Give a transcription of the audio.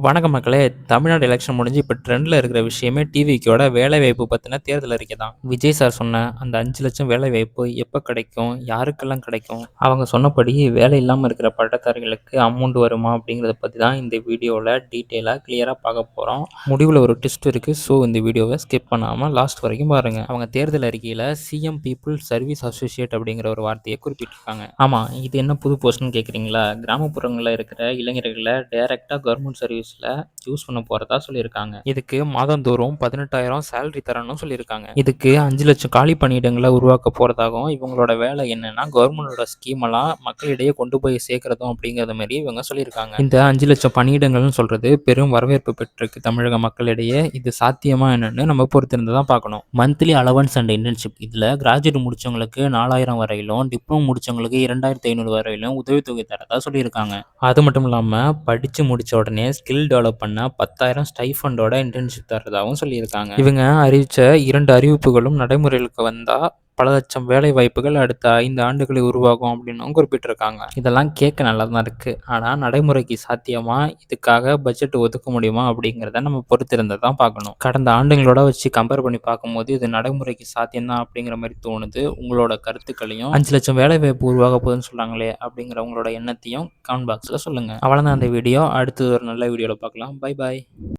வணக்கம் மக்களே! தமிழ்நாடு எலெக்ஷன் முடிஞ்சு இப்ப ட்ரெண்ட்ல இருக்கிற விஷயமே டிவிக்கோட வேலைவாய்ப்பு பத்தின தேர்தல் அறிக்கை தான். விஜய் சார் சொன்ன அந்த 5,00,000 வேலைவாய்ப்பு எப்ப கிடைக்கும்? யாருக்கெல்லாம் கிடைக்கும்? அவங்க சொன்னபடி வேலை இல்லாம இருக்கிற பட்டதாரிகளுக்கு அமௌண்ட் வருமா? அப்படிங்கிறத பத்தி தான் இந்த வீடியோல டீட்டெயிலா கிளியரா பார்க்க போறோம். முடிவுல ஒரு ட்விஸ்ட் இருக்கு. ஸோ இந்த வீடியோவை ஸ்கிப் பண்ணாம லாஸ்ட் வரைக்கும் பாருங்க. அவங்க தேர்தல் அறிக்கையில சிஎம் பீப்புள் சர்வீஸ் அசோசியேட் அப்படிங்கிற ஒரு வார்த்தையை குறிப்பிட்டிருக்காங்க. ஆமா, இது என்ன புது போஸ்ட்னு கேட்குறீங்களா? கிராமப்புறங்களில் இருக்கிற இளைஞர்களை டைரக்டா கவர்மெண்ட் சர்வீஸ்ல யூஸ் பண்ண போறதா சொல்லியிருக்காங்க. இதுக்கு மாதந்தோறும் 18,000 சேலரி தரணும்னு சொல்லியிருக்காங்க. இதுக்கு 5,00,000 காலி பணியிடங்களை உருவாக்க போறதாகவும் இவங்களோட வேலை என்னன்னா கவர்மெண்டோட ஸ்கீம் எல்லாம் மக்களிடையே கொண்டு போய் சேர்க்கறதும் அப்படிங்கறத மாதிரி இவங்க சொல்லியிருக்காங்க. இந்த 5,00,000 பணியிடங்கள்னு சொல்றது பெரும் வரவேற்பு பெற்றிருக்கு தமிழக மக்களிடையே. இது சாத்தியமா என்னன்னு நம்ம பொறுத்திருந்து தான் பார்க்கணும். மந்த்லி அலவன்ஸ் அண்ட் இன்டர்ன்ஷிப் இதுல கிராஜுவேட் முடிச்சவங்களுக்கு 4,000 வரையிலும், டிப்ளமோ முடிச்சவங்களுக்கு 2,500 வரையிலும் உதவித்தொகை தரதா சொல்லியிருக்காங்க. அது மட்டும் இல்லாம படிச்சு முடிச்ச உடனே ஸ்கில் டெவலப் பண்ண 10,000 ஸ்டைஃபண்டோட இன்டர்ன்ஷிப் தரதாகவும் சொல்லியிருக்காங்க. இவங்க அறிவிச்ச 2 அறிவிப்புகளும் நடைமுறைகளுக்கு வந்தா பல லட்சம் வேலை வாய்ப்புகள் அடுத்த 5 ஆண்டுகளில் உருவாகும் அப்படின்னு குறிப்பிட்டிருக்காங்க. இதெல்லாம் கேட்க நல்லா தான் இருக்கு. ஆனா நடைமுறைக்கு சாத்தியமா? இதுக்காக பட்ஜெட் ஒதுக்க முடியுமா? அப்படிங்கிறத நம்ம பொறுத்திருந்து தான் பார்க்கணும். கடந்த ஆண்டுகளோட வச்சு கம்பேர் பண்ணி பார்க்கும்போது இது நடைமுறைக்கு சாத்தியம்தான் அப்படிங்கிற மாதிரி தோணுது. உங்களோட கருத்துக்களையும் 5,00,000 வேலை வாய்ப்பு உருவாக போகுதுன்னு சொல்றாங்களே அப்படிங்கிற உங்களோட எண்ணத்தையும் கமெண்ட் பாக்ஸ்ல சொல்லுங்க. அவ்வளவுதான் அந்த வீடியோ. அடுத்தது ஒரு நல்ல வீடியோல பார்க்கலாம். Bye bye.